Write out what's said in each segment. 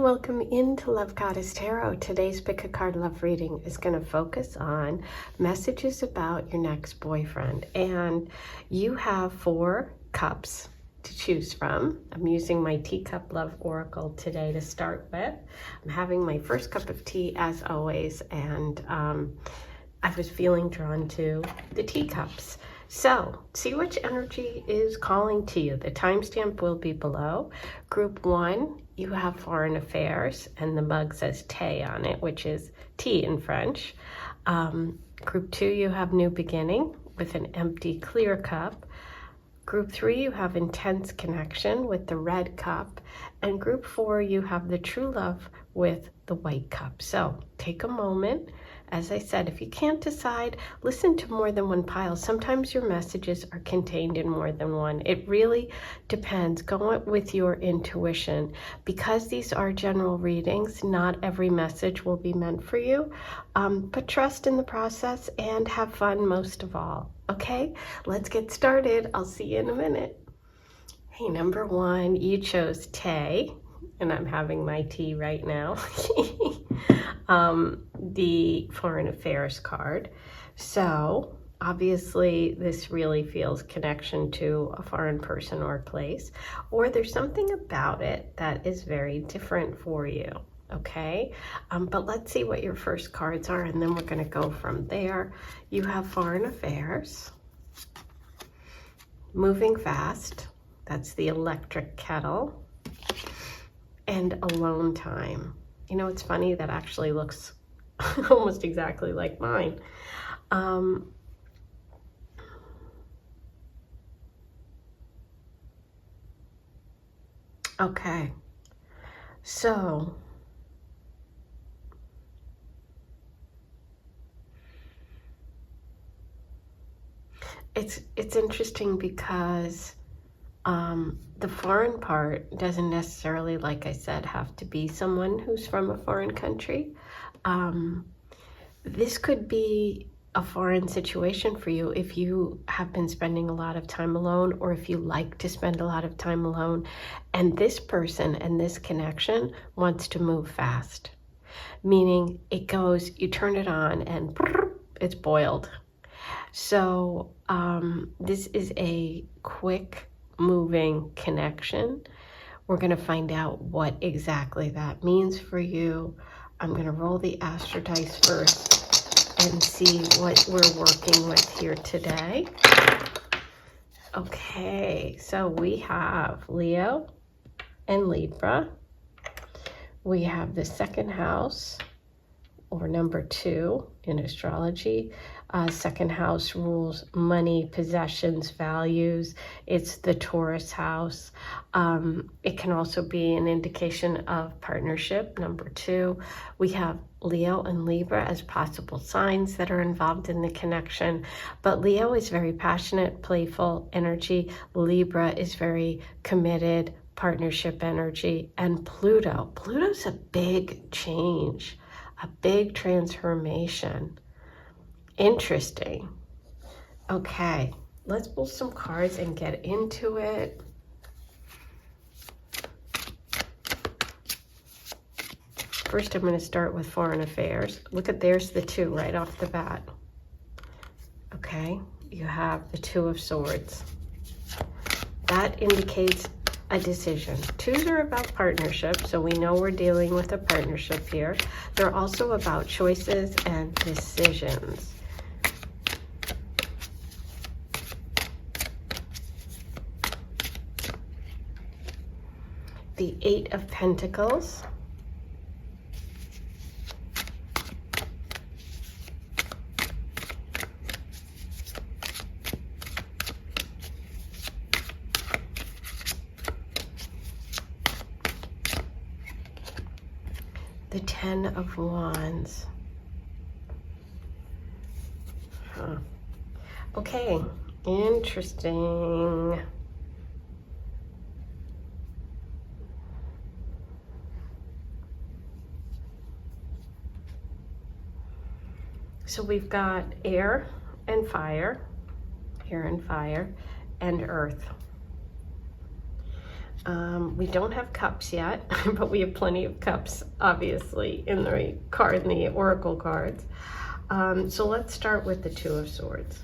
welcome into Love Goddess Tarot. Today's pick a card love reading is going to focus on messages about your next boyfriend. And you have 4 cups to choose from. I'm using my Teacup Love Oracle today to start with. I'm having my first cup of tea as always, and I was feeling drawn to the teacups. So, see which energy is calling to you. The timestamp will be below. Group 1, you have foreign affairs, and the mug says thé on it, which is tea in French. Group 2, you have new beginning with an empty clear cup. Group 3, you have intense connection with the red cup. And group 4, you have the true love with the white cup. So, take a moment. As I said, if you can't decide, listen to more than one pile. Sometimes your messages are contained in more than one. It really depends. Go with your intuition. Because these are general readings, not every message will be meant for you. But trust in the process and have fun most of all. Okay, let's get started. I'll see you in a minute. Hey, number 1, you chose thé. And I'm having my tea right now. The foreign affairs card. So obviously this really feels connection to a foreign person or place, or there's something about it that is very different for you. Okay, but let's see what your first cards are, and then we're going to go from there. You have foreign affairs, moving fast. That's the electric kettle. And alone time. You know, it's funny, that actually looks almost exactly like mine. Okay, so it's interesting because the foreign part doesn't necessarily, like I said, have to be someone who's from a foreign country. This could be a foreign situation for you if you have been spending a lot of time alone, or if you like to spend a lot of time alone, and this person and this connection wants to move fast. Meaning it goes, you turn it on and it's boiled. So this is a quick moving connection. We're going to find out what exactly that means for you. I'm going to roll the astro dice first and see what we're working with here today. Okay, so we have Leo and Libra. We have the second house, or number 2 in astrology. Second house rules money, possessions, values. It's the Taurus house. It can also be an indication of partnership, number 2. We have Leo and Libra as possible signs that are involved in the connection. But Leo is very passionate, playful energy. Libra is very committed, partnership energy. And Pluto's a big change, a big transformation. Interesting. Okay, let's pull some cards and get into it. First, I'm going to start with foreign affairs. Look at, there's the 2 right off the bat. Okay, you have the 2 of Swords. That indicates a decision. 2s are about partnership, so we know we're dealing with a partnership here. They're also about choices and decisions. The 8 of Pentacles. The 10 of Wands. Okay, interesting. So we've got air and fire, and earth. We don't have cups yet, but we have plenty of cups, obviously, in the oracle cards. So let's start with the Two of Swords.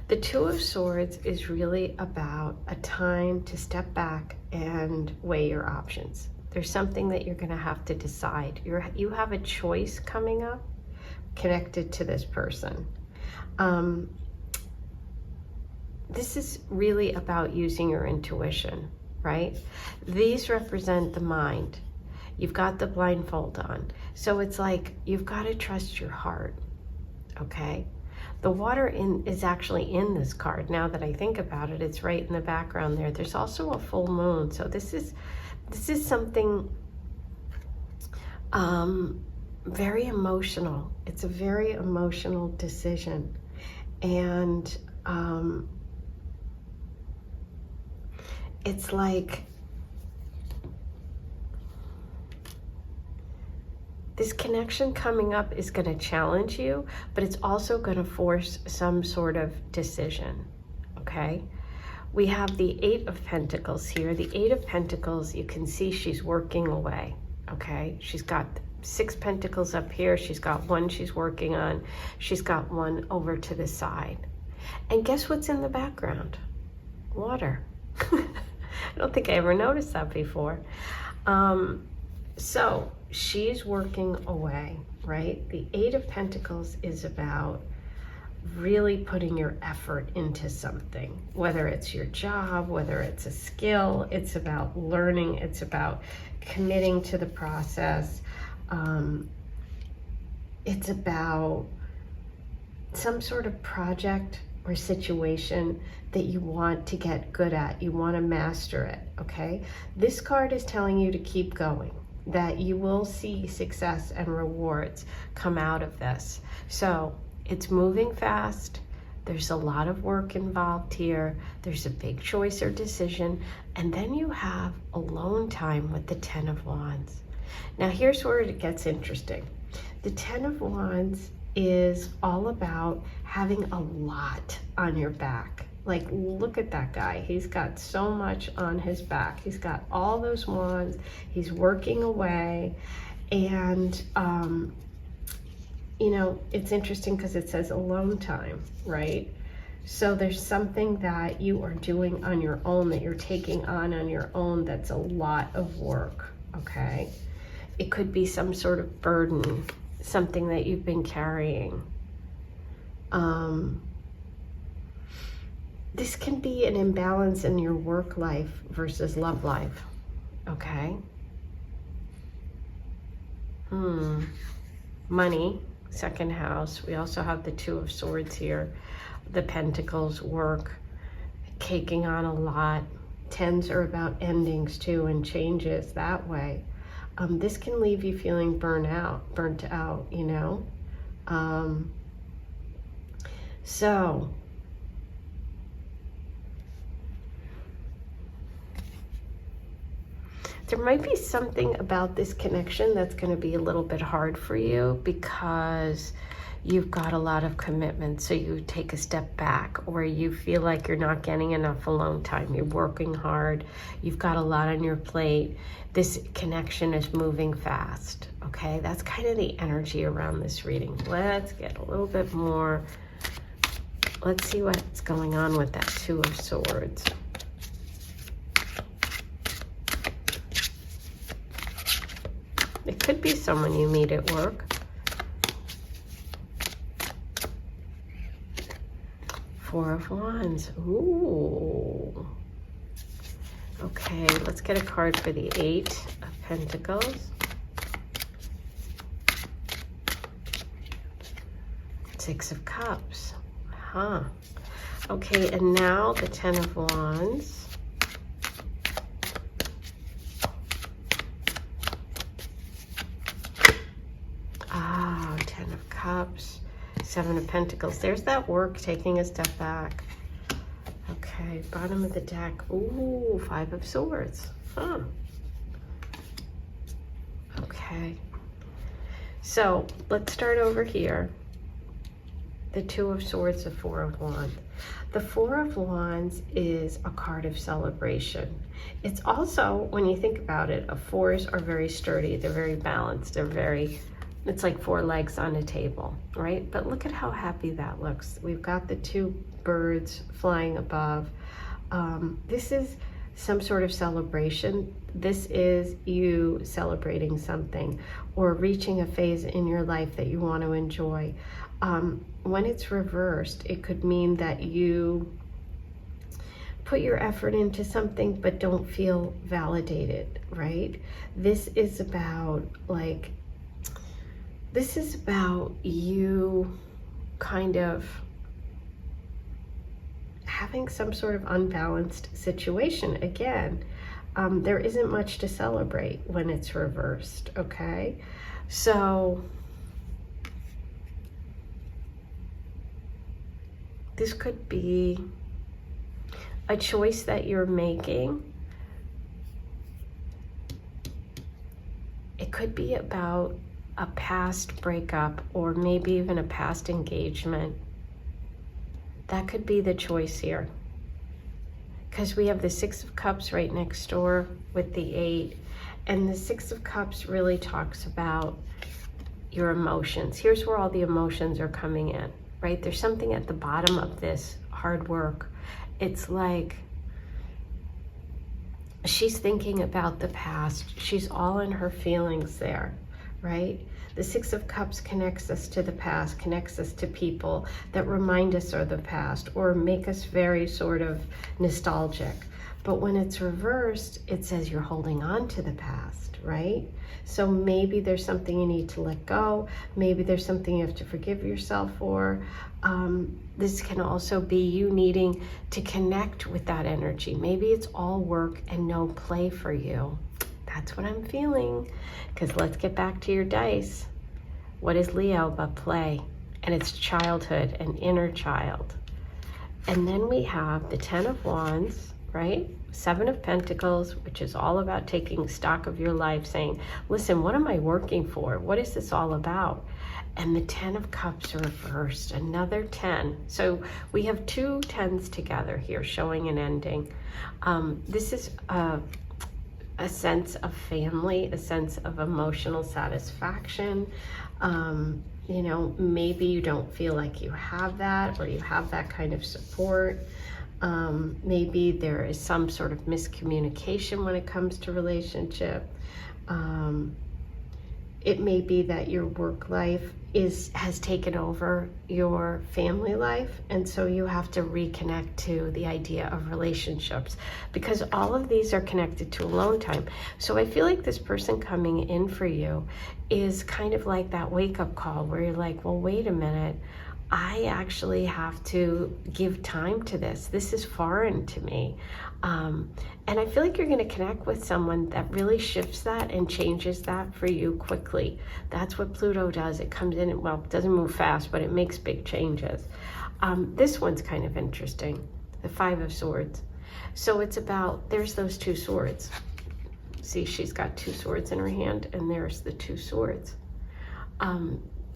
The Two of Swords is really about a time to step back and weigh your options. There's something that you're going to have to decide. You have a choice coming up connected to this person. This is really about using your intuition, right? These represent the mind. You've got the blindfold on. So it's like you've got to trust your heart, okay? The water is actually in this card. Now that I think about it, it's right in the background there. There's also a full moon. So this is something very emotional. It's a very emotional decision. And it's like this connection coming up is going to challenge you, but it's also going to force some sort of decision, okay? We have the Eight of Pentacles here. The Eight of Pentacles, you can see she's working away, okay? She's got 6 pentacles up here. She's got one she's working on. She's got one over to the side. And guess what's in the background? Water. I don't think I ever noticed that before. So she's working away, right? The Eight of Pentacles is about really putting your effort into something, whether it's your job, whether it's a skill. It's about learning. It's about committing to the process. It's about some sort of project or situation that you want to get good at. You want to master it, okay? This card is telling you to keep going, that you will see success and rewards come out of this. So it's moving fast. There's a lot of work involved here. There's a big choice or decision. And then you have alone time with the Ten of Wands. Now here's where it gets interesting. The Ten of Wands is all about having a lot on your back. Like, look at that guy. He's got so much on his back. He's got all those wands. He's working away. And, you know, it's interesting because it says alone time, right? So there's something that you are doing on your own, that you're taking on your own, that's a lot of work, okay? It could be some sort of burden, something that you've been carrying. This can be an imbalance in your work life versus love life, okay? Money, second house. We also have the Two of Swords here. The Pentacles, work, taking on a lot. Tens are about endings too, and changes that way. This can leave you feeling burnt out, you know? So there might be something about this connection that's going to be a little bit hard for you because you've got a lot of commitment. So you take a step back, or you feel like you're not getting enough alone time. You're working hard. You've got a lot on your plate. This connection is moving fast. Okay, that's kind of the energy around this reading. Let's get a little bit more. Let's see what's going on with that Two of Swords. It could be someone you meet at work. Four of Wands. Ooh. Okay, let's get a card for the Eight of Pentacles. Six of Cups. Huh. Okay, and now the Ten of Wands. Ten of Cups, Seven of Pentacles. There's that work, taking a step back. Okay, bottom of the deck. Ooh, Five of Swords. Huh. Okay. So let's start over here. the Two of Swords, the Four of Wands. The Four of Wands is a card of celebration. It's also, when you think about it, fours are very sturdy, they're very balanced, it's like four legs on a table, right? But look at how happy that looks. We've got the two birds flying above. This is some sort of celebration. This is you celebrating something or reaching a phase in your life that you want to enjoy. When it's reversed, it could mean that you put your effort into something but don't feel validated, right? This is about you kind of having some sort of unbalanced situation. Again, there isn't much to celebrate when it's reversed, okay? So this could be a choice that you're making. It could be about a past breakup or maybe even a past engagement. That could be the choice here. Because we have the Six of Cups right next door with the 8. And the Six of Cups really talks about your emotions. Here's where all the emotions are coming in, right? There's something at the bottom of this hard work. It's like she's thinking about the past. She's all in her feelings there, right? The Six of Cups connects us to the past, connects us to people that remind us of the past or make us very sort of nostalgic. But when it's reversed, it says you're holding on to the past, right? So maybe there's something you need to let go. Maybe there's something you have to forgive yourself for. This can also be you needing to connect with that energy. Maybe it's all work and no play for you. That's what I'm feeling. Because let's get back to your dice. What is Leo but play? And it's childhood and inner child. And then we have the Ten of Wands, right? Seven of Pentacles, which is all about taking stock of your life, saying, listen, what am I working for? What is this all about? And the Ten of Cups reversed, another 10. So we have two 10s together here, showing an ending. This is a sense of family, a sense of emotional satisfaction. You know, maybe you don't feel like you have that, or you have that kind of support. Maybe there is some sort of miscommunication when it comes to relationship. It may be that your work life has taken over your family life, and so you have to reconnect to the idea of relationships, because all of these are connected to alone time. So I feel like this person coming in for you is kind of like that wake-up call where you're like, well, wait a minute, I actually have to give time to this. This is foreign to me. And I feel like you're going to connect with someone that really shifts that and changes that for you quickly. That's what Pluto does. It comes in, well, it doesn't move fast, but it makes big changes. This one's kind of interesting, the Five of Swords. So it's about, there's those two swords. See, she's got two swords in her hand, and there's the two swords.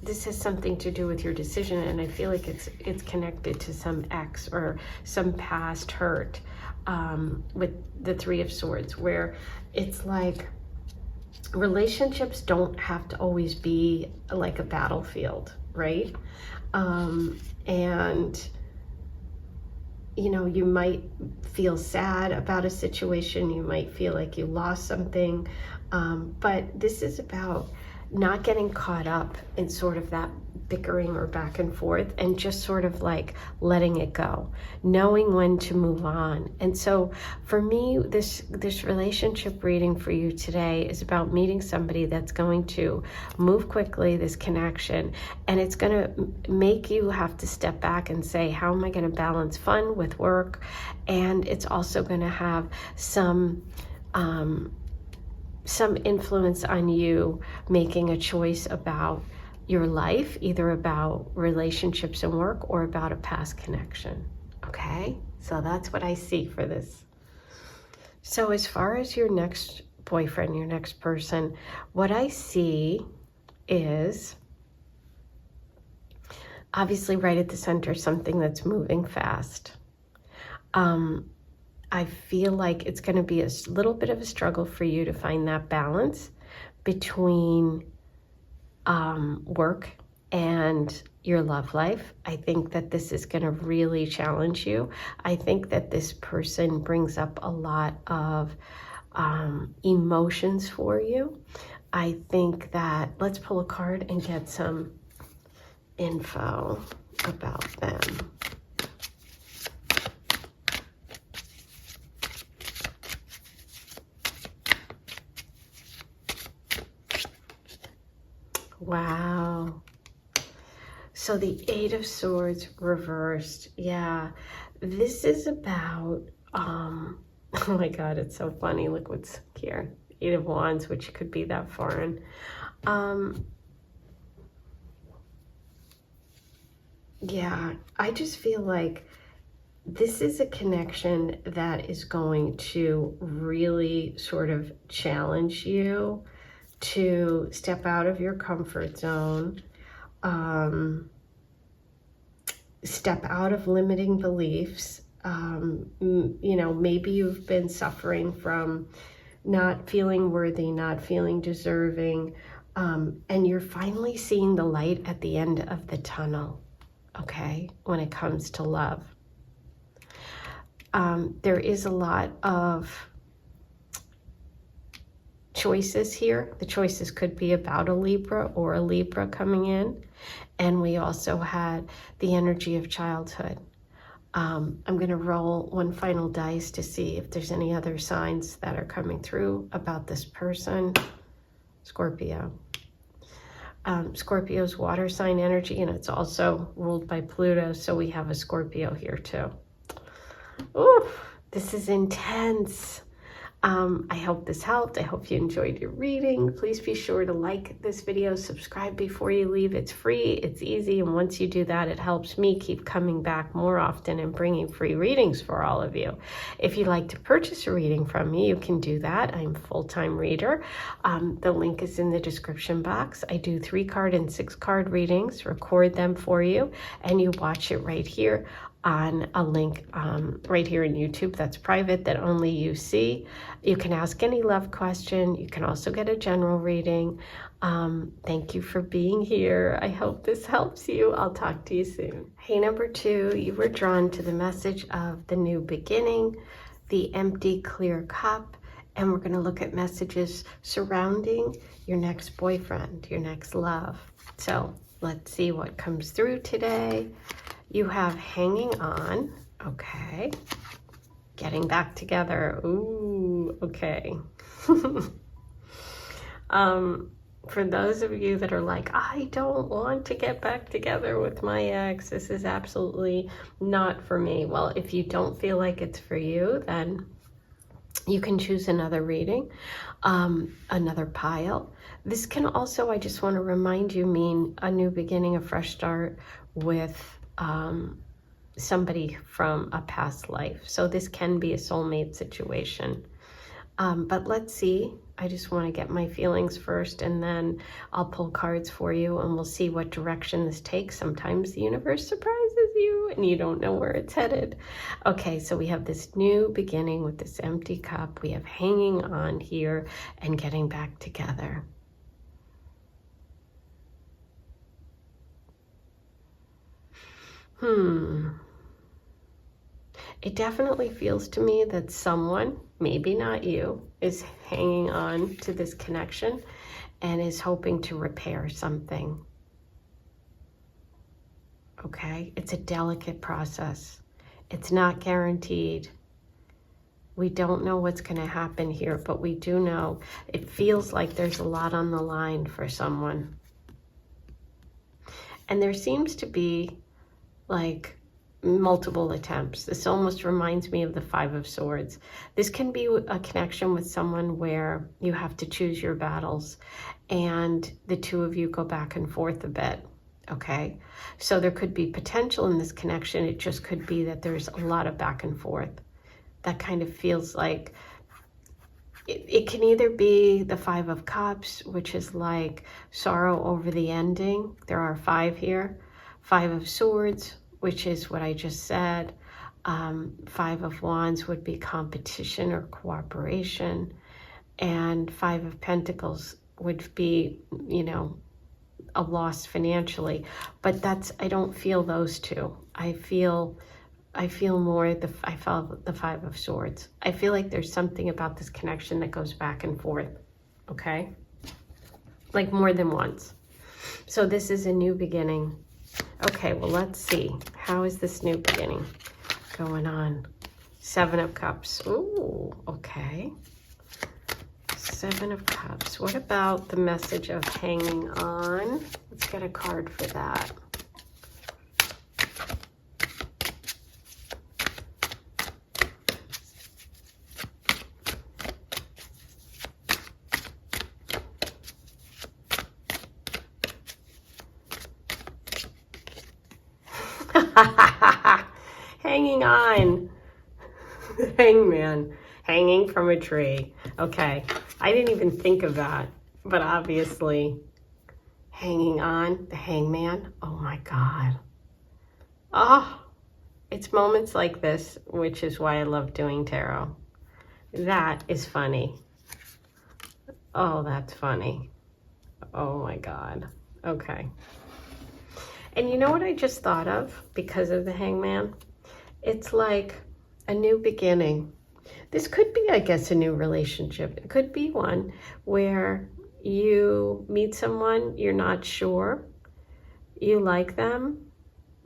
This has something to do with your decision, and I feel like it's connected to some ex or some past hurt, with the Three of Swords, where it's like relationships don't have to always be like a battlefield, right? And you know, you might feel sad about a situation, you might feel like you lost something, but this is about not getting caught up in sort of that bickering or back and forth, and just sort of like letting it go, knowing when to move on. And so for me, this relationship reading for you today is about meeting somebody that's going to move quickly, this connection, and it's going to make you have to step back and say, how am I going to balance fun with work? And it's also going to have some influence on you making a choice about your life, either about relationships and work or about a past connection. Okay, so that's what I see for this. So as far as your next boyfriend, your next person, what I see is Obviously, right at the center, something that's moving fast. I feel like it's going to be a little bit of a struggle for you to find that balance between work and your love life. I think that this is going to really challenge you. I think that this person brings up a lot of emotions for you. I think that, let's pull a card and get some info about them. Wow. So the Eight of Swords reversed. Yeah. This is about, oh my God, it's so funny. Look what's here. Eight of Wands, which could be that foreign. Yeah, I just feel like this is a connection that is going to really sort of challenge you to step out of your comfort zone, step out of limiting beliefs. You know, maybe you've been suffering from not feeling worthy, not feeling deserving, and you're finally seeing the light at the end of the tunnel, okay, when it comes to love. There is a lot of choices here. The choices could be about a Libra or a Libra coming in. And we also had the energy of childhood. I'm going to roll one final dice to see if there's any other signs that are coming through about this person. Scorpio. Scorpio's water sign energy, and it's also ruled by Pluto, so we have a Scorpio here too. Ooh, this is intense. I hope this helped. I hope you enjoyed your reading. Please be sure to like this video, subscribe before you leave. It's free, it's easy, and once you do that, it helps me keep coming back more often and bringing free readings for all of you. If you'd like to purchase a reading from me, you can do that. I'm a full-time reader. The link is in the description box. I do 3-card and 6-card readings, record them for you, and you watch it right here on a link right here in YouTube that's private, that only you see. You can ask any love question. You can also get a general reading. Thank you for being here. I hope this helps you. I'll talk to you soon. Hey, number 2, you were drawn to the message of the new beginning, the empty clear cup, and we're going to look at messages surrounding your next boyfriend, your next love. So let's see what comes through today. You have hanging on, okay. Getting back together, ooh, okay. For those of you that are like, I don't want to get back together with my ex, this is absolutely not for me. Well, if you don't feel like it's for you, then you can choose another reading, another pile. This can also, I just want to remind you, mean a new beginning, a fresh start with somebody from a past life. So this can be a soulmate situation. But let's see. I just want to get my feelings first, and then I'll pull cards for you, and we'll see what direction this takes. Sometimes the universe surprises you and you don't know where it's headed. Okay, so we have this new beginning with this empty cup. We have hanging on here and getting back together. It definitely feels to me that someone, maybe not you, is hanging on to this connection and is hoping to repair something. Okay, it's a delicate process. It's not guaranteed. We don't know what's going to happen here, but we do know it feels like there's a lot on the line for someone. And there seems to be like multiple attempts. This almost reminds me of the 5 of Swords. This can be a connection with someone where you have to choose your battles and the two of you go back and forth a bit. Okay, so there could be potential in this connection. It just could be that there's a lot of back and forth. That kind of feels like it can either be the 5 of Cups, which is like sorrow over the ending. There are 5 here. Five of Swords, which is what I just said. Five of Wands would be competition or cooperation. And Five of Pentacles would be, you know, a loss financially. But I don't feel those two. I feel more I felt the Five of Swords. I feel like there's something about this connection that goes back and forth, okay? Like more than once. So this is a new beginning. Okay, well, let's see. How is this new beginning going on? Seven of Cups. Ooh, okay. Seven of Cups. What about the message of hanging on? Let's get a card for that. Hanging on. Hangman. Hanging from a tree. Okay. I didn't even think of that. But obviously, hanging on. The hangman. Oh my God. Oh, it's moments like this, which is why I love doing tarot. That is funny. Oh, that's funny. Oh my God. Okay. And you know what I just thought of because of the hangman? It's like a new beginning. This could be, I guess, a new relationship. It could be one where you meet someone, you're not sure, you like them,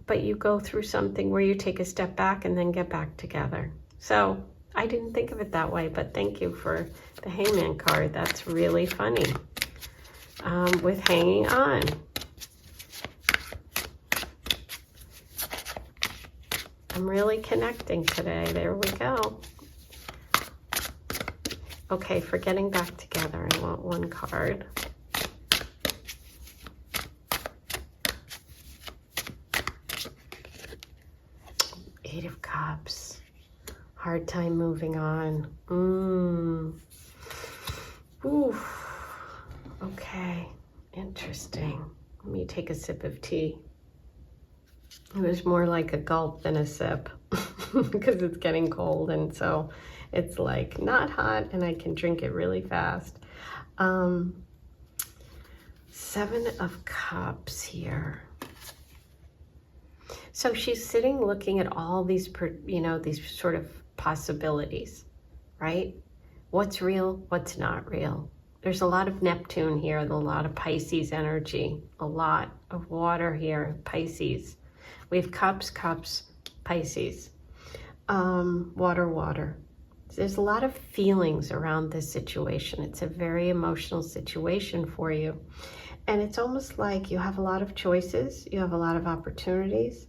but you go through something where you take a step back and then get back together. So I didn't think of it that way, but thank you for the hangman card. That's really funny. With hanging on. I'm really connecting today. There we go. Okay, for getting back together, I want one card. Eight of Cups. Hard time moving on. Ooh. Okay, interesting. Let me take a sip of tea. It was more like a gulp than a sip because it's getting cold, and so it's like not hot and I can drink it really fast. Seven of Cups here. So she's sitting looking at all these, you know, these sort of possibilities, right? What's real, what's not real. There's a lot of Neptune here, a lot of Pisces energy, a lot of water here, Pisces. We have Cups, Cups, Pisces, water, water. There's a lot of feelings around this situation. It's a very emotional situation for you. And it's almost like you have a lot of choices. You have a lot of opportunities.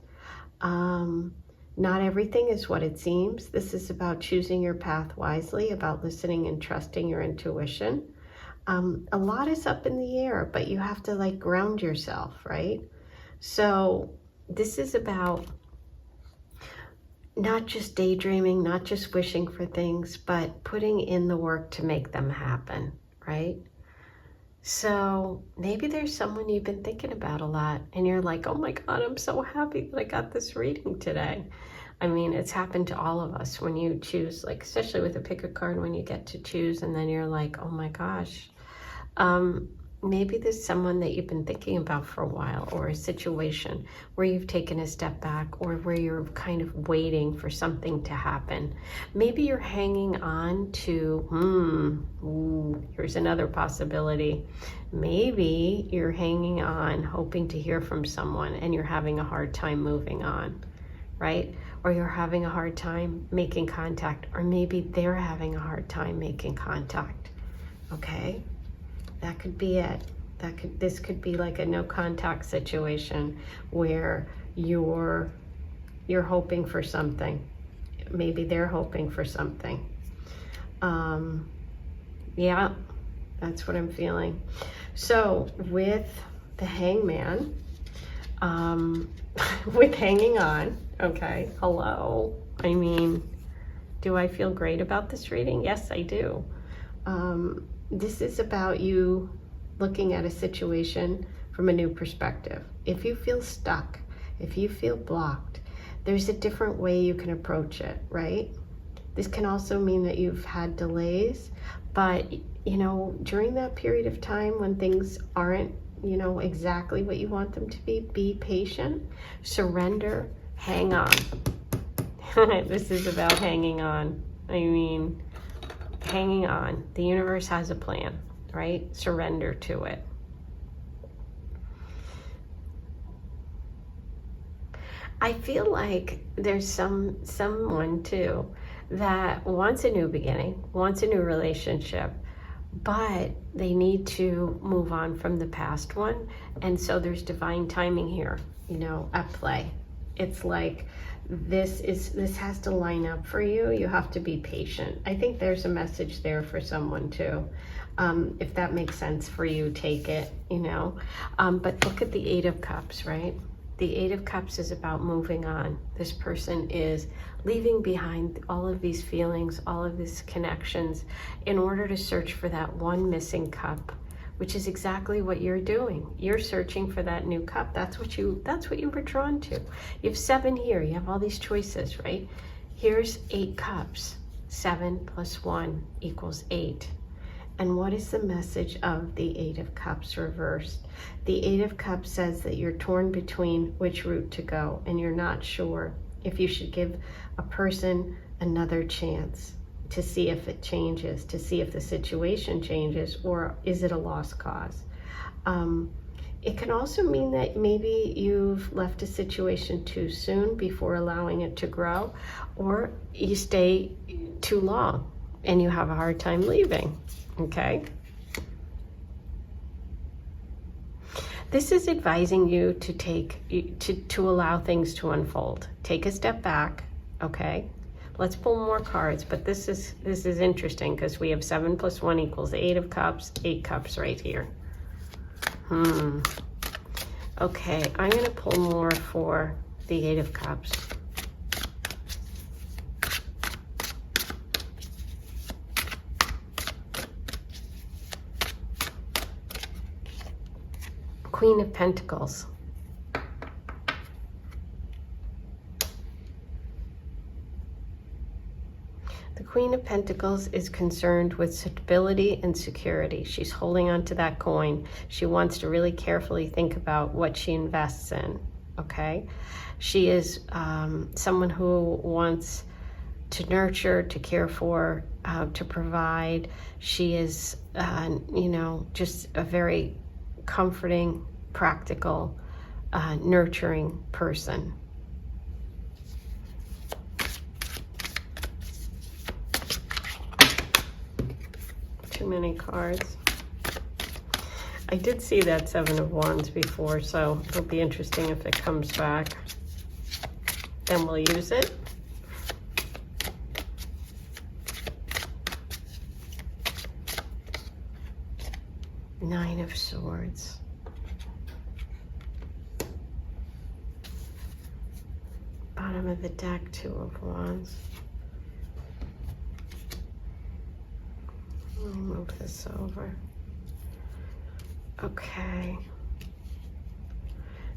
Not everything is what it seems. This is about choosing your path wisely, about listening and trusting your intuition. A lot is up in the air, but you have to like ground yourself, right? So this is about not just daydreaming, not just wishing for things, but putting in the work to make them happen, right? So maybe there's someone you've been thinking about a lot and you're like, oh my God, I'm so happy that I got this reading today. I mean, it's happened to all of us when you choose, like, especially with a pick a card, when you get to choose and then you're like, oh my gosh. Maybe there's someone that you've been thinking about for a while, or a situation where you've taken a step back, or where you're kind of waiting for something to happen. Maybe you're hanging on to, here's another possibility. Maybe you're hanging on, hoping to hear from someone, and you're having a hard time moving on, right? Or you're having a hard time making contact, or maybe they're having a hard time making contact, okay? That could be it. This could be like a no contact situation where you're hoping for something. Maybe they're hoping for something. Yeah, that's what I'm feeling. So with the hangman, with hanging on, okay, hello. I mean, do I feel great about this reading? Yes, I do. This is about you looking at a situation from a new perspective. If you feel stuck, if you feel blocked, there's a different way you can approach it, right? This can also mean that you've had delays, but you know, during that period of time when things aren't, you know, exactly what you want them to be patient, surrender, hang on. This is about hanging on. I mean, hanging on. The universe has a plan, right? Surrender to it. I feel like there's someone too that wants a new beginning, wants a new relationship, but they need to move on from the past one. And so there's divine timing here, you know, at play. It's like this has to line up for you. You have to be patient. I think there's a message there for someone too. If that makes sense for you, take it, you know. But look at the Eight of Cups, right? The Eight of Cups is about moving on. This person is leaving behind all of these feelings, all of these connections, in order to search for that one missing cup, which is exactly what you're doing. You're searching for that new cup. That's what you were drawn to. You have 7 here. You have all these choices, right? Here's 8 cups. 7 plus 1 equals 8. And what is the message of the Eight of Cups reversed? The Eight of Cups says that you're torn between which route to go, and you're not sure if you should give a person another chance to see if it changes, to see if the situation changes, or is it a lost cause? It can also mean that maybe you've left a situation too soon before allowing it to grow, or you stay too long and you have a hard time leaving. Okay. This is advising you to allow things to unfold. Take a step back. Okay. Let's pull more cards, but this is interesting because we have 7 plus 1 equals 8 of Cups, 8 cups right here. Okay, I'm going to pull more for the 8 of Cups. Queen of Pentacles. The Queen of Pentacles is concerned with stability and security. She's holding on to that coin. She wants to really carefully think about what she invests in, okay? She is someone who wants to nurture, to care for, to provide. She is, you know, just a very comforting, practical, nurturing person. Too many cards. I did see that 7 of Wands before, so it'll be interesting if it comes back. Then we'll use it. Nine of Swords. Bottom of the deck, 2 of Wands. Let me move this over. Okay.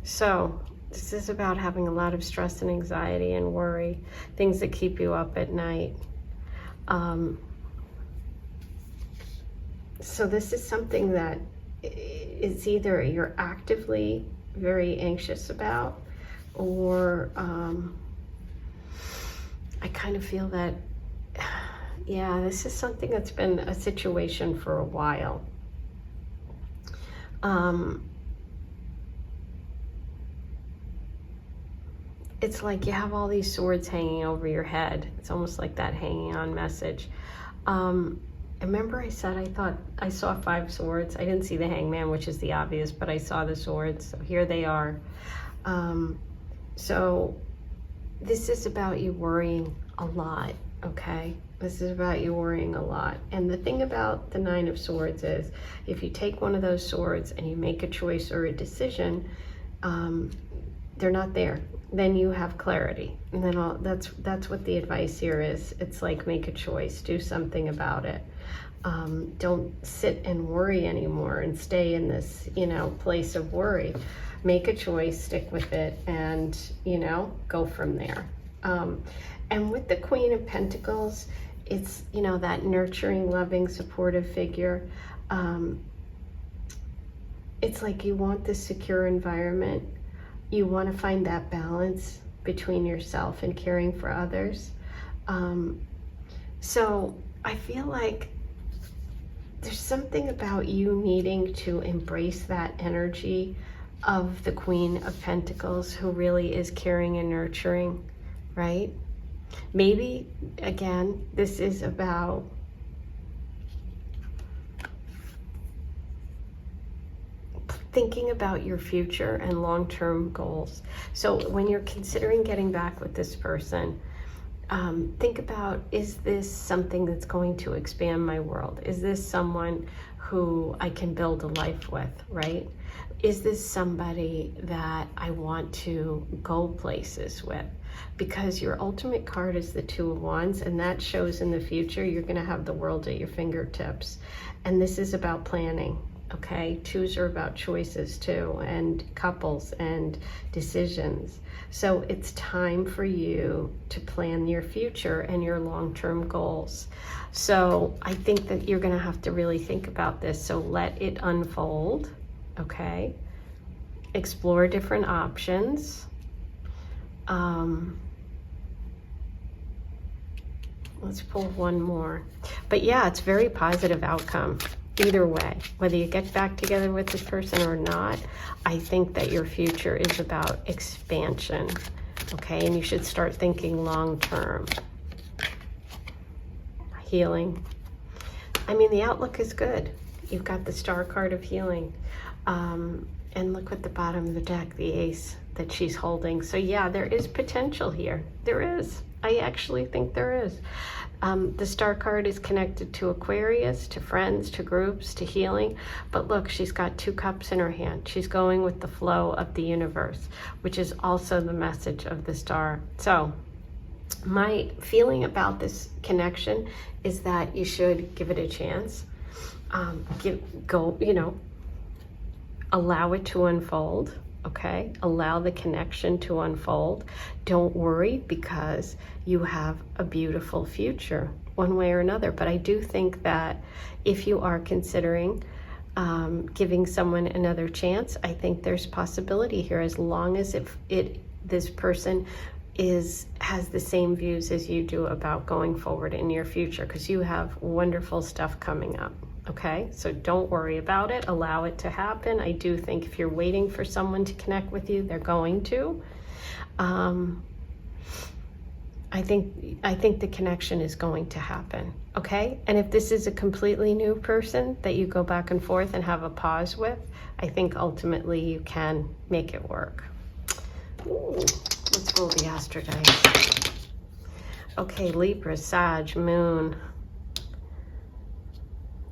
So this is about having a lot of stress and anxiety and worry, things that keep you up at night. So this is something that is either you're actively very anxious about, or I kind of feel that, yeah, this is something that's been a situation for a while. It's like you have all these swords hanging over your head. It's almost like that hanging on message. Remember I said I thought I saw 5 swords. I didn't see the hangman, which is the obvious, but I saw the swords. So here they are. So this is about you worrying a lot, okay? This is about you worrying a lot. And the thing about the 9 of Swords is if you take one of those swords and you make a choice or a decision, they're not there. then you have clarity. And then that's what the advice here is. It's like, make a choice, do something about it. Don't sit and worry anymore and stay in this, place of worry. Make a choice, stick with it, and, go from there. And with the Queen of Pentacles, it's, that nurturing, loving, supportive figure. It's like you want this secure environment. You want to find that balance between yourself and caring for others. So I feel like there's something about you needing to embrace that energy of the Queen of Pentacles, who really is caring and nurturing, right? Maybe, again, this is about thinking about your future and long-term goals. So when you're considering getting back with this person, think about, is this something that's going to expand my world? Is this someone who I can build a life with, right? Is this somebody that I want to go places with? Because your ultimate card is the Two of Wands, and that shows in the future you're going to have the world at your fingertips. And this is about planning, okay? Twos are about choices too, and couples and decisions. So it's time for you to plan your future and your long-term goals. So I think that you're going to have to really think about this. So let it unfold, okay? Explore different options. Let's pull one more. But yeah, it's very positive outcome. Either way, whether you get back together with this person or not, I think that your future is about expansion, okay? And you should start thinking long-term. Healing. I mean, the outlook is good. You've got the Star card of healing. And look at the bottom of the deck, the Ace that she's holding. So yeah, there is potential here. There is. I actually think there is. The Star card is connected to Aquarius, to friends, to groups, to healing. But look, she's got 2 cups in her hand. She's going with the flow of the universe, which is also the message of the Star. So my feeling about this connection is that you should give it a chance. Allow it to unfold. Okay, allow the connection to unfold. Don't worry, because you have a beautiful future one way or another. But I do think that if you are considering giving someone another chance, I think there's possibility here, as long as this person has the same views as you do about going forward in your future, because you have wonderful stuff coming up. Okay, so don't worry about it. Allow it to happen. I do think if you're waiting for someone to connect with you, they're going to. I think the connection is going to happen. Okay, and if this is a completely new person that you go back and forth and have a pause with, I think ultimately you can make it work. Ooh, let's roll the Astro dice. Okay, Libra, Sag, Moon.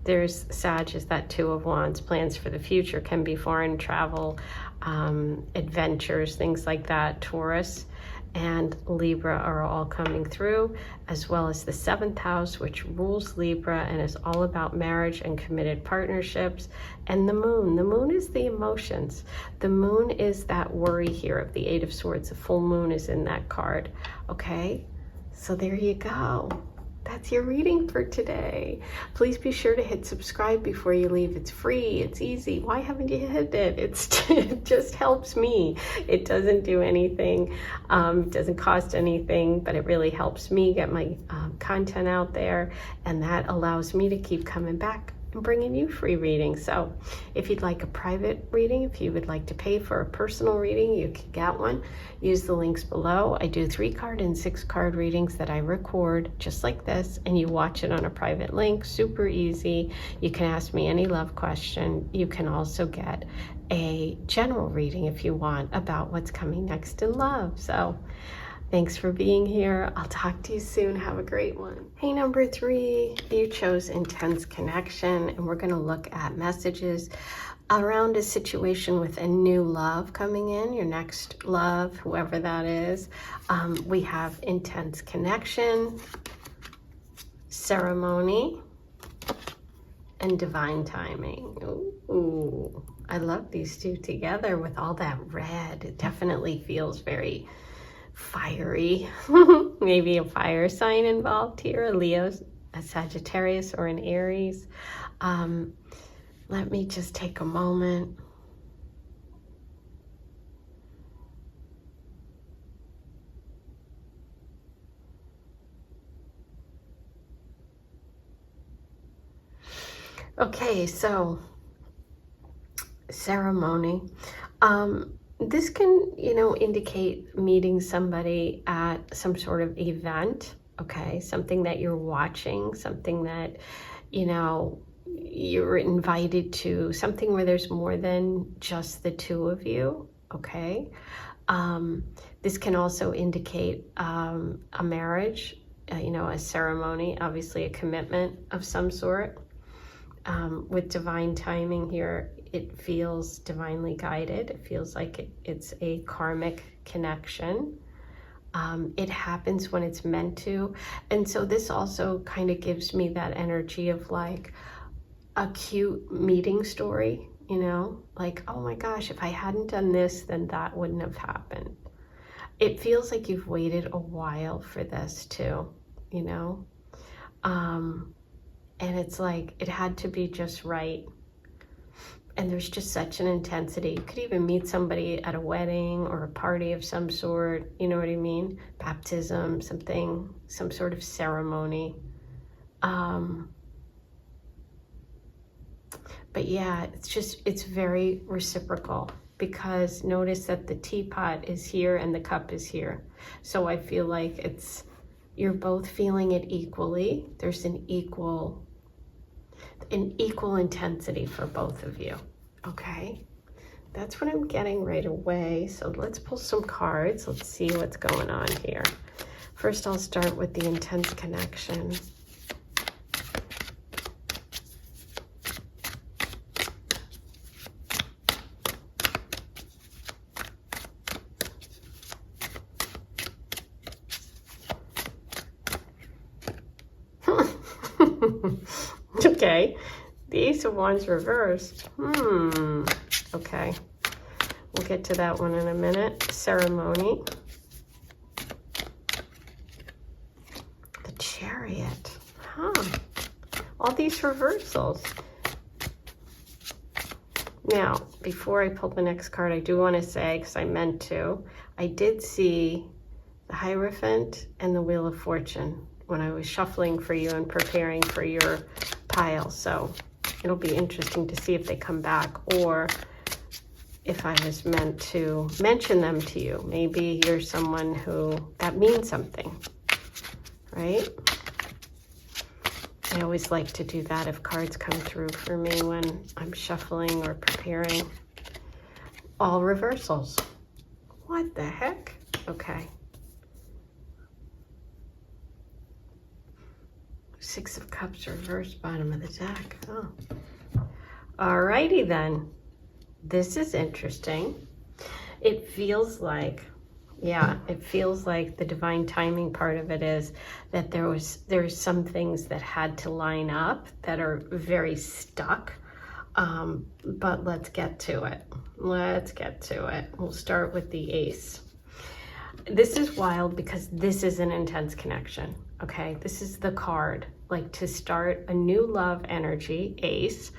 There's Sag is that 2 of Wands. Plans for the future can be foreign travel, adventures, things like that. Taurus and Libra are all coming through, as well as the 7th house, which rules Libra and is all about marriage and committed partnerships. And the Moon is the emotions. The Moon is that worry here of the 8 of Swords. The full moon is in that card. Okay, so there you go. That's your reading for today. Please be sure to hit subscribe before you leave. It's free, it's easy. Why haven't you hit it? It just helps me. It doesn't do anything, it doesn't cost anything, but it really helps me get my content out there, and that allows me to keep coming back and bringing you free readings. So if you'd like a private reading, if you would like to pay for a personal reading, you can get one. Use the links below. I do 3-card and 6-card readings that I record just like this, and you watch it on a private link. Super easy. You can ask me any love question. You can also get a general reading if you want about what's coming next in love. So Thanks for being here. I'll talk to you soon. Have a great one. Hey, number 3, you chose intense connection, and we're going to look at messages around a situation with a new love coming in, your next love, whoever that is. We have intense connection, ceremony, and divine timing. Ooh, I love these two together with all that red. It definitely feels very fiery. Maybe a fire sign involved here, a Leo, a Sagittarius, or an Aries. Let me just take a moment. Okay, so ceremony. This can, indicate meeting somebody at some sort of event, okay? Something that you're watching, something that, you're invited to, something where there's more than just the two of you, okay? This can also indicate a marriage, a ceremony, obviously a commitment of some sort. With divine timing here, it feels divinely guided. It feels like it's a karmic connection. It happens when it's meant to. And so this also kind of gives me that energy of like a cute meeting story, like, oh my gosh, if I hadn't done this, then that wouldn't have happened. It feels like you've waited a while for this too, and it's like it had to be just right. And there's just such an intensity. You could even meet somebody at a wedding or a party of some sort, you know what I mean? Baptism, something, some sort of ceremony. But yeah, it's very reciprocal, because notice that the teapot is here and the cup is here. So I feel like you're both feeling it equally. There's an equal intensity for both of you, okay? That's what I'm getting right away. So let's pull some cards. Let's see what's going on here. First, I'll start with the intense connection. Okay, the Ace of Wands reversed. Okay, we'll get to that one in a minute. Ceremony. The Chariot. All these reversals. Now, before I pull the next card, I do want to say, because I meant to, I did see the Hierophant and the Wheel of Fortune when I was shuffling for you and preparing for your pile. So it'll be interesting to see if they come back, or if I was meant to mention them to you. Maybe you're someone who that means something, right? I always like to do that if cards come through for me when I'm shuffling or preparing. All reversals. What the heck? Okay. Six of Cups reversed, bottom of the deck. Oh. Alrighty then. This is interesting. It feels like, it feels like the divine timing part of it is that there's some things that had to line up that are very stuck. But let's get to it. We'll start with the Ace. This is wild because this is an intense connection. Okay, this is the card, like to start a new love energy, Ace,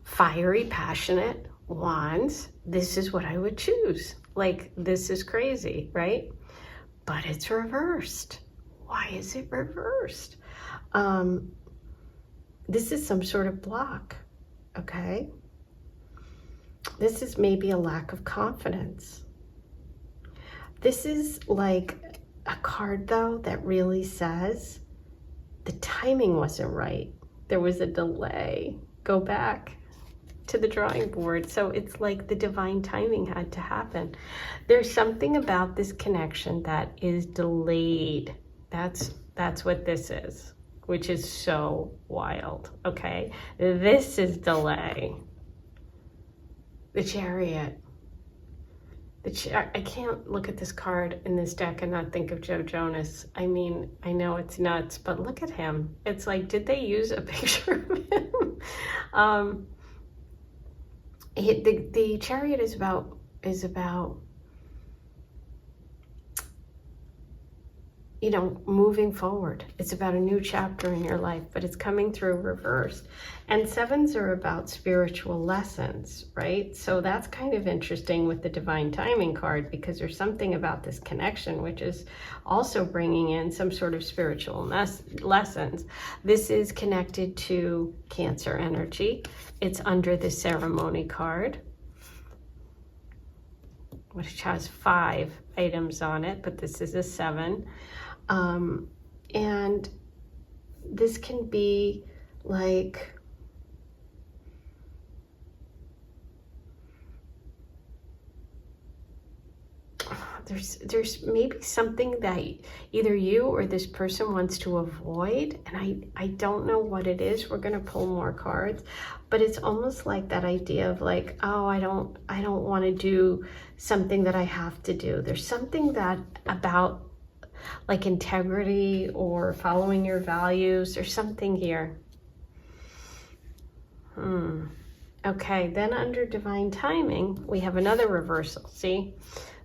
fiery, passionate, Wands. This is what I would choose. Like, this is crazy, right? But it's reversed. Why is it reversed? This is some sort of block, okay? This is maybe a lack of confidence. This is like a card, though, that really says the timing wasn't right. There was a delay. Go back to the drawing board. So it's like the divine timing had to happen. There's something about this connection that is delayed. That's what this is, which is so wild, okay? This is delay. The Chariot. I can't look at this card in this deck and not think of Joe Jonas. I mean, I know it's nuts, but look at him. It's like, did they use a picture of him? The Chariot is about you know, moving forward. It's about a new chapter in your life, but it's coming through reversed. And sevens are about spiritual lessons, right? So that's kind of interesting with the divine timing card, because there's something about this connection which is also bringing in some sort of spiritual lessons. This is connected to Cancer energy. It's under the ceremony card, which has 5 items on it, but this is a 7. And this can be like, there's maybe something that either you or this person wants to avoid, and I don't know what it is. We're going to pull more cards, but it's almost like that idea of like, oh, I don't want to do something that I have to do. There's something that about like integrity or following your values. There's something here. Okay, then under divine timing, we have another reversal. See?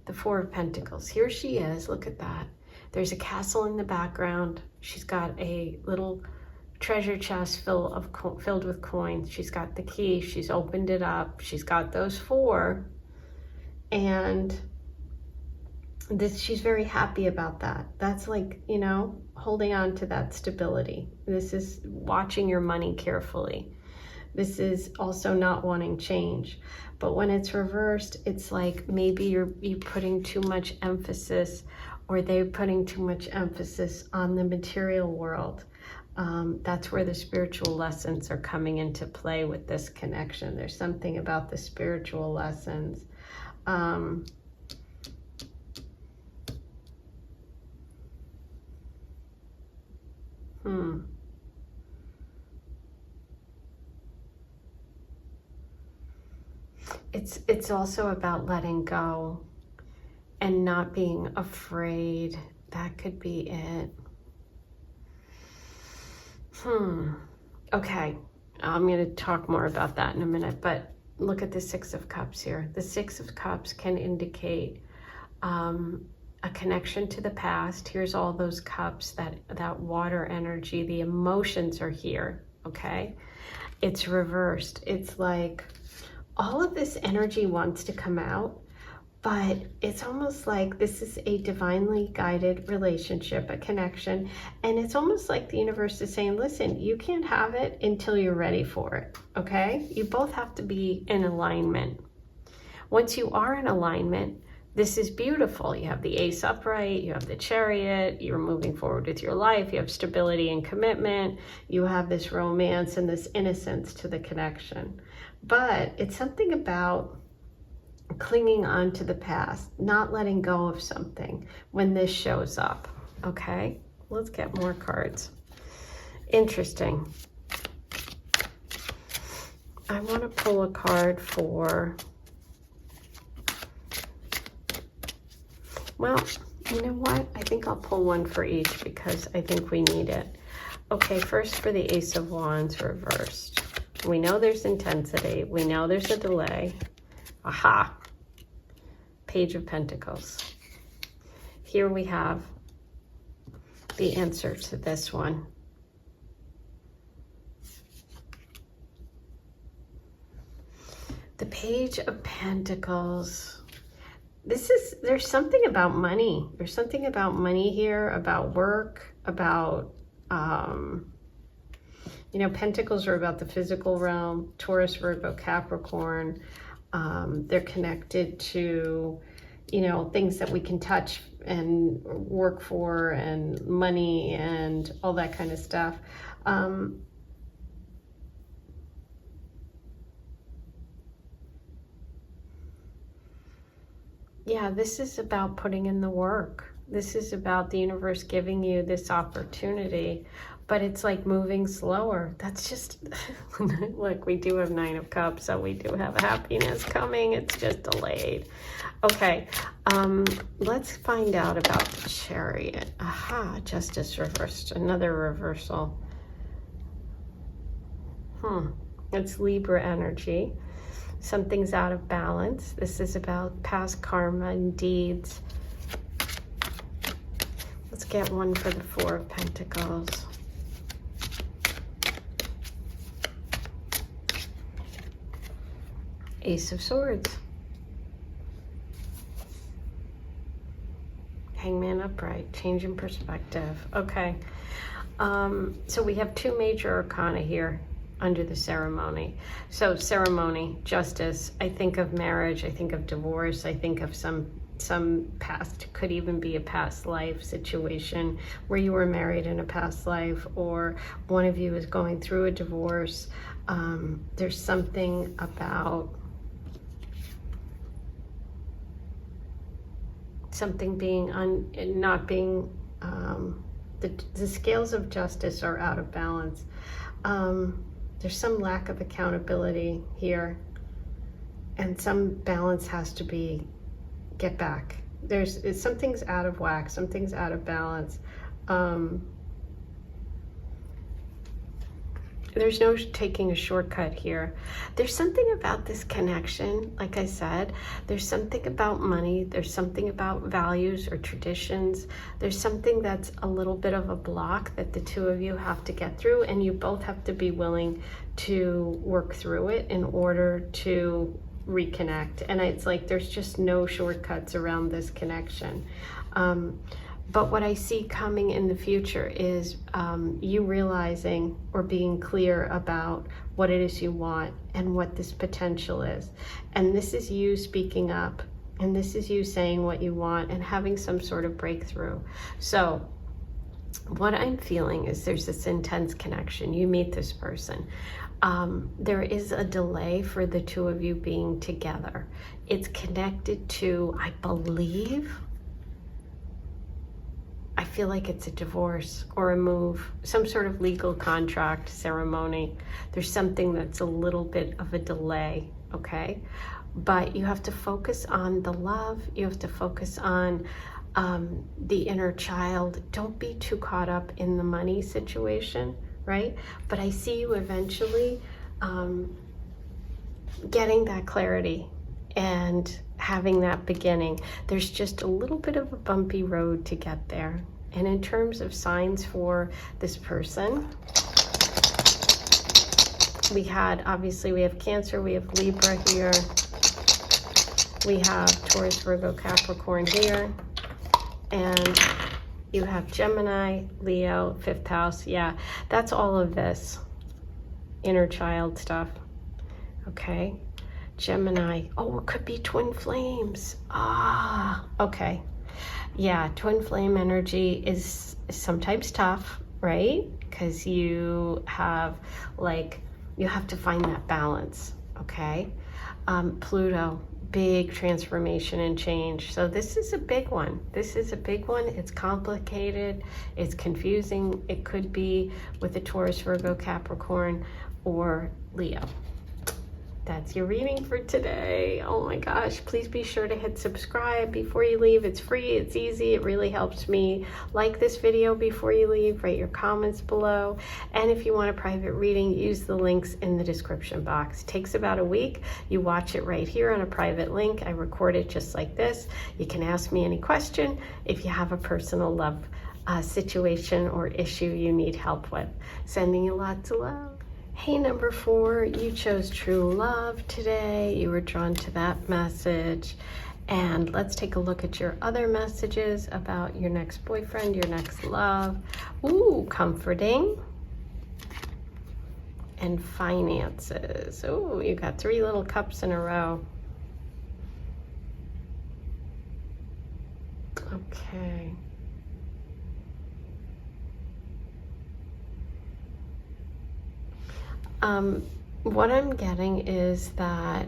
The 4 of Pentacles. Here she is. Look at that. There's a castle in the background. She's got a little treasure chest filled with coins. She's got the key. She's opened it up. She's got those 4. And she's very happy about that. That's like, you know, holding on to that stability. This is watching your money carefully. This is also not wanting change. But when it's reversed, it's like maybe you're putting too much emphasis, or they're putting too much emphasis on the material world. That's where the spiritual lessons are coming into play with this connection. There's something about the spiritual lessons. It's also about letting go and not being afraid. That could be it. Okay, I'm going to talk more about that in a minute, but look at the 6 of Cups here. The 6 of Cups can indicate a connection to the past. Here's all those cups, that water energy, the emotions are here, okay? It's reversed. It's like all of this energy wants to come out, but it's almost like this is a divinely guided relationship, a connection, and it's almost like the universe is saying, listen, you can't have it until you're ready for it, okay? You both have to be in alignment. Once you are in alignment, this is beautiful. You have the Ace upright, you have the Chariot, you're moving forward with your life, you have stability and commitment, you have this romance and this innocence to the connection. But it's something about clinging on to the past, not letting go of something when this shows up, okay? Let's get more cards. Interesting. I want to pull a card for, well, you know what? I think I'll pull one for each because I think we need it. Okay, first for the Ace of Wands reversed. We know there's intensity. We know there's a delay. Aha. Page of Pentacles. Here we have the answer to this one. The Page of Pentacles. There's something about money. There's something about money here, about work, about, you know, Pentacles are about the physical realm, Taurus, Virgo, Capricorn. They're connected to, you know, things that we can touch and work for, and money and all that kind of stuff. Yeah, this is about putting in the work. This is about the universe giving you this opportunity, but it's like moving slower. That's just, look, we do have Nine of Cups, so we do have happiness coming. It's just delayed. Okay, let's find out about the Chariot. Aha, Justice reversed, another reversal. It's Libra energy. Something's out of balance. This is about past karma and deeds. Let's get one for the Four of Pentacles. Ace of Swords. Hangman upright. Change in perspective. Okay. So we have two major arcana here under the ceremony. So ceremony, justice, I think of marriage, I think of divorce, I think of some past, could even be a past life situation where you were married in a past life, or one of you is going through a divorce. There's something about something being not being, the scales of justice are out of balance. There's some lack of accountability here, and some balance has to be get back. Something's out of whack, something's out of balance. There's no taking a shortcut here. There's something about this connection, like I said, there's something about money, there's something about values or traditions, there's something that's a little bit of a block that the two of you have to get through, and you both have to be willing to work through it in order to reconnect. And it's like there's just no shortcuts around this connection. But what I see coming in the future is you realizing or being clear about what it is you want and what this potential is. And this is you speaking up, and this is you saying what you want and having some sort of breakthrough. So what I'm feeling is there's this intense connection. You meet this person. There is a delay for the two of you being together. It's connected to, I believe, I feel like it's a divorce or a move, some sort of legal contract ceremony. There's something that's a little bit of a delay, okay? But you have to focus on the love. You have to focus on the inner child. Don't be too caught up in the money situation, right? But I see you eventually getting that clarity and having that beginning. There's just a little bit of a bumpy road to get there. And in terms of signs for this person, obviously we have Cancer, we have Libra here, we have Taurus, Virgo, Capricorn here, and you have Gemini, Leo, 5th house. Yeah, that's all of this inner child stuff. Okay. Gemini. Oh, it could be twin flames. Okay. Yeah, twin flame energy is sometimes tough, right? Because you have to find that balance, okay? Pluto, big transformation and change. So this is a big one. This is a big one. It's complicated. It's confusing. It could be with a Taurus, Virgo, Capricorn, or Leo. That's your reading for today. Oh my gosh, please be sure to hit subscribe before you leave. It's free, it's easy, it really helps me. Like this video before you leave, write your comments below. And if you want a private reading, use the links in the description box. It takes about a week. You watch it right here on a private link. I record it just like this. You can ask me any question if you have a personal love situation or issue you need help with. Sending you lots of love. Hey, number 4, you chose true love today. You were drawn to that message. And let's take a look at your other messages about your next boyfriend, your next love. Ooh, comforting. And finances. Ooh, you got 3 little cups in a row. Okay. What I'm getting is that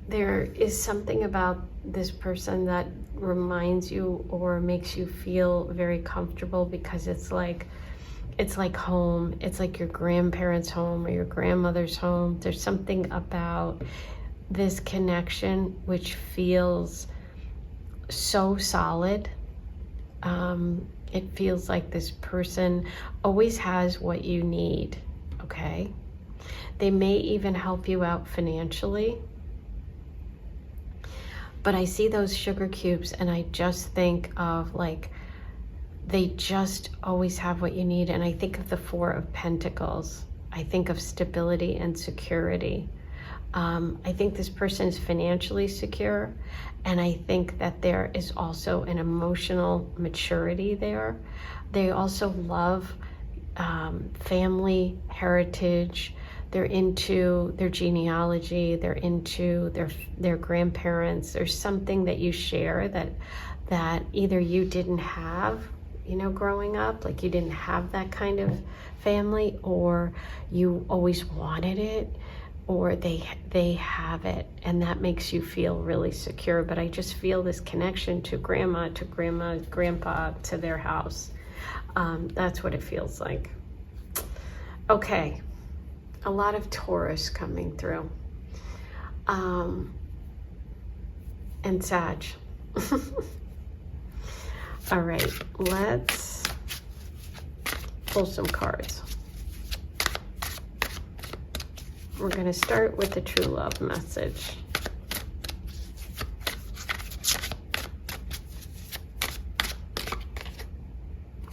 there is something about this person that reminds you or makes you feel very comfortable, because it's like home. It's like your grandparents' home or your grandmother's home. There's something about this connection which feels so solid. It feels like this person always has what you need, okay? They may even help you out financially. But I see those sugar cubes and I just think of like, they just always have what you need. And I think of the Four of Pentacles. I think of stability and security. I think this person is financially secure, and I think that there is also an emotional maturity there. They also love family heritage. They're into their genealogy. They're into their grandparents. There's something that you share that either you didn't have, you know, growing up, like you didn't have that kind of family, or you always wanted it, or they have it, and that makes you feel really secure. But I just feel this connection to grandma, grandpa, to their house. That's what it feels like. Okay, a lot of Taurus coming through, and Sag. All right, let's pull some cards. We're going to start with the true love message.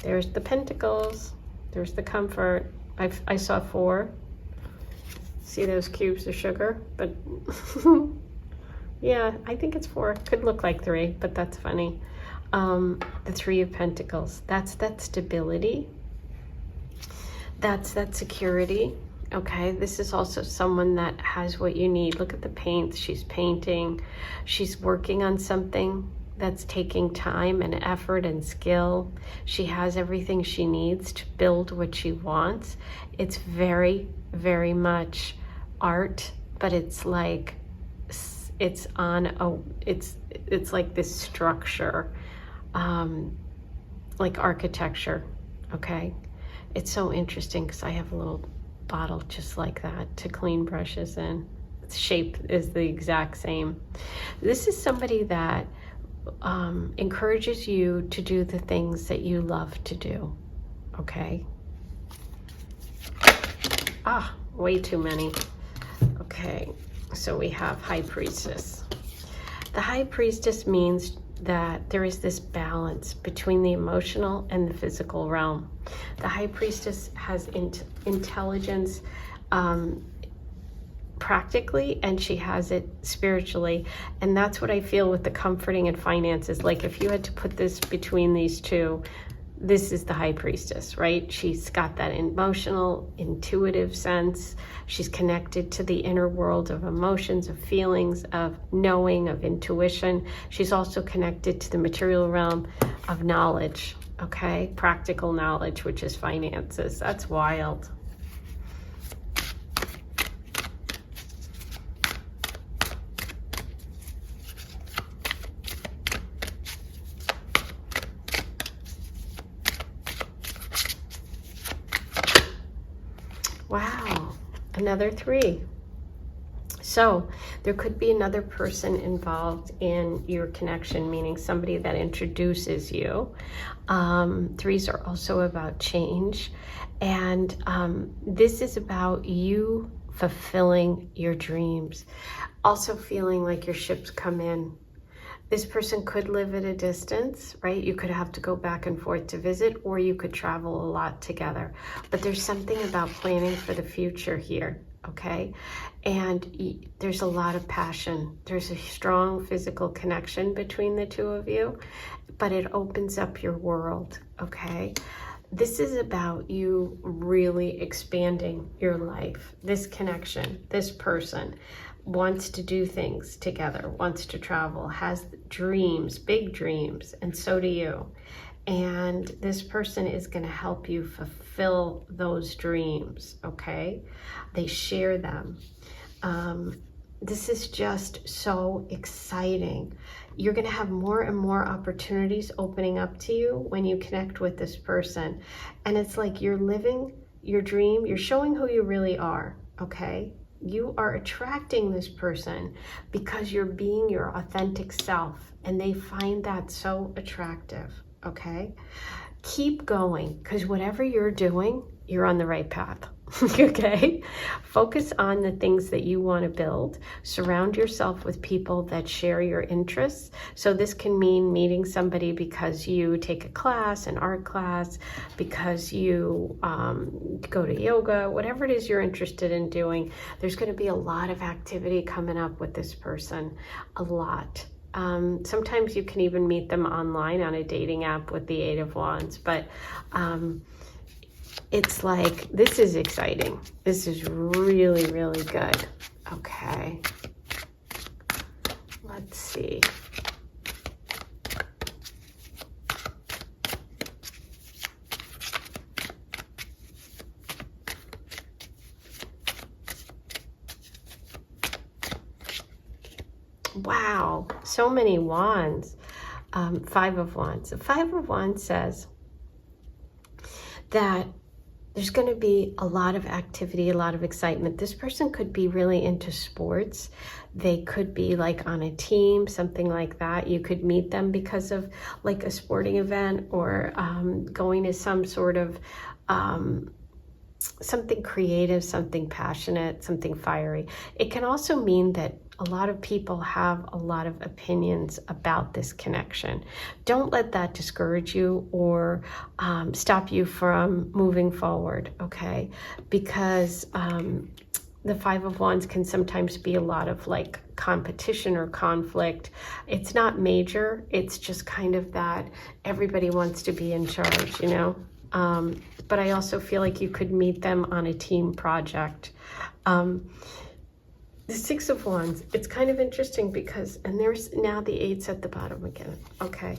There's the Pentacles. There's the comfort. I saw 4. See those cubes of sugar? But yeah, I think it's 4. Could look like 3, but that's funny. The 3 of Pentacles. That's that stability. That's that security. Okay, this is also someone that has what you need. Look at the paint. She's painting. She's working on something that's taking time and effort and skill. She has everything she needs to build what she wants. It's very, very much art, but it's like it's like this structure, like architecture. Okay, it's so interesting because I have a little bottle just like that to clean brushes in. Its shape is the exact same. This is somebody that encourages you to do the things that you love to do. Okay. Way too many. Okay, so we have High Priestess. The High Priestess means that there is this balance between the emotional and the physical realm. The High Priestess has intelligence practically, and she has it spiritually. And that's what I feel with the comforting and finances. Like if you had to put this between these two, this is the High Priestess, right? She's got that emotional, intuitive sense. She's connected to the inner world of emotions, of feelings, of knowing, of intuition. She's also connected to the material realm of knowledge, okay? Practical knowledge, which is finances. That's wild. Wow, another 3. So there could be another person involved in your connection, meaning somebody that introduces you. 3s are also about change. And this is about you fulfilling your dreams. Also feeling like your ships come in. This person could live at a distance, right? You could have to go back and forth to visit, or you could travel a lot together. But there's something about planning for the future here, okay? And there's a lot of passion. There's a strong physical connection between the two of you, but it opens up your world, okay? This is about you really expanding your life. This connection, this person wants to do things together, wants to travel, has dreams, big dreams, and so do you. And this person is going to help you fulfill those dreams, okay? They share them. this is just so exciting. You're going to have more and more opportunities opening up to you when you connect with this person. And it's like you're living your dream. You're showing who you really are, okay? You are attracting this person because you're being your authentic self, and they find that so attractive, okay? Keep going, because whatever you're doing, you're on the right path. Okay? Focus on the things that you want to build. Surround yourself with people that share your interests. So this can mean meeting somebody because you take a class, an art class, because you go to yoga, whatever it is you're interested in doing. There's going to be a lot of activity coming up with this person, a lot. Sometimes you can even meet them online on a dating app with the Eight of Wands, but it's like, this is exciting. This is really, really good. Okay. Let's see. Wow, so many wands. Five of Wands. The Five of Wands says that there's going to be a lot of activity, a lot of excitement. This person could be really into sports. They could be like on a team, something like that. You could meet them because of like a sporting event, or going to some sort of something creative, something passionate, something fiery. It can also mean that a lot of people have a lot of opinions about this connection. Don't let that discourage you or stop you from moving forward, okay? Because the Five of Wands can sometimes be a lot of like competition or conflict. It's not major. It's just kind of that everybody wants to be in charge, you know? But I also feel like you could meet them on a team project. The Six of Wands, it's kind of interesting because, and there's now the eights at the bottom again, okay.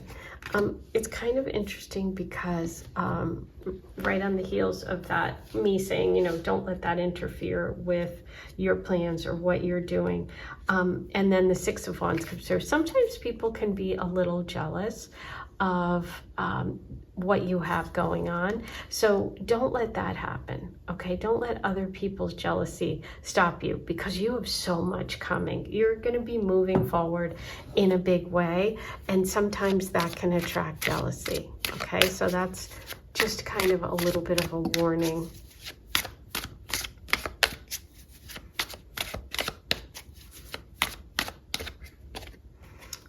It's kind of interesting because right on the heels of that, me saying, you know, don't let that interfere with your plans or what you're doing. And then the Six of Wands comes through. Sometimes people can be a little jealous of what you have going on. So don't let that happen, okay? Don't let other people's jealousy stop you, because you have so much coming. You're going to be moving forward in a big way, and sometimes that can attract jealousy, okay? So that's just kind of a little bit of a warning.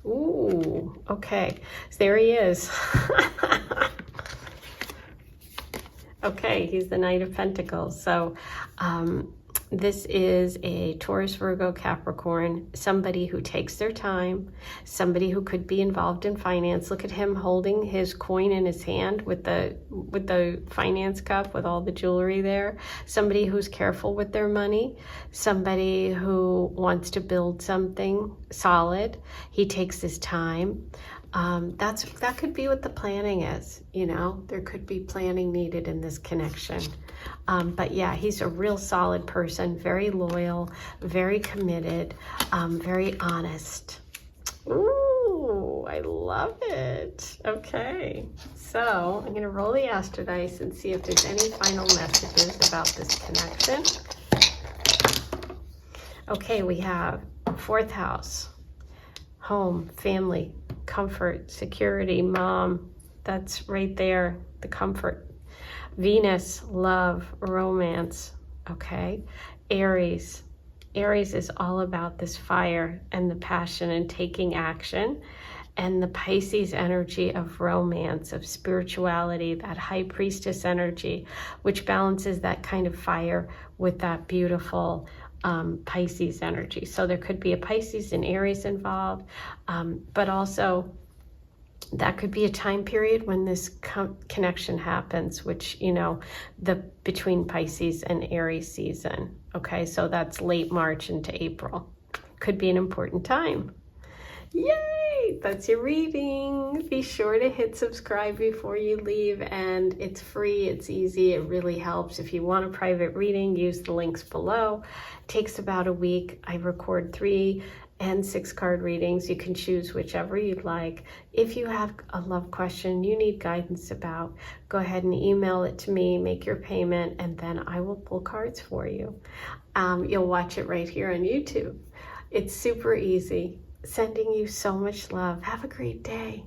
Ooh, okay, so there he is. Okay, he's the Knight of Pentacles. So this is a Taurus, Virgo, Capricorn, somebody who takes their time, somebody who could be involved in finance. Look at him holding his coin in his hand with the finance cup with all the jewelry there. Somebody who's careful with their money, somebody who wants to build something solid. He takes his time. That could be what the planning is, you know. There could be planning needed in this connection. But yeah, he's a real solid person, very loyal, very committed, very honest. Ooh, I love it. Okay, so I'm going to roll the Astro Dice and see if there's any final messages about this connection. Okay, we have fourth house, home, family, comfort, security, mom. That's right there, the comfort. Venus, love, romance, okay? Aries. Aries is all about this fire and the passion and taking action. And the Pisces energy of romance, of spirituality, that high priestess energy, which balances that kind of fire with that beautiful Pisces energy. So there could be a Pisces and Aries involved, but also that could be a time period when this connection happens, which, you know, between Pisces and Aries season. Okay, so that's late March into April. Could be an important time. Yay! that's your reading. Be sure to hit subscribe before you leave, and it's free, it's easy, it really helps. If you want a private reading, use the links below. It takes about a week. I record 3 and 6 card readings. You can choose whichever you'd like. If you have a love question you need guidance about, go ahead and email it to me, make your payment, and then I will pull cards for you. You'll watch it right here on YouTube. It's super easy. Sending you so much love. Have a great day.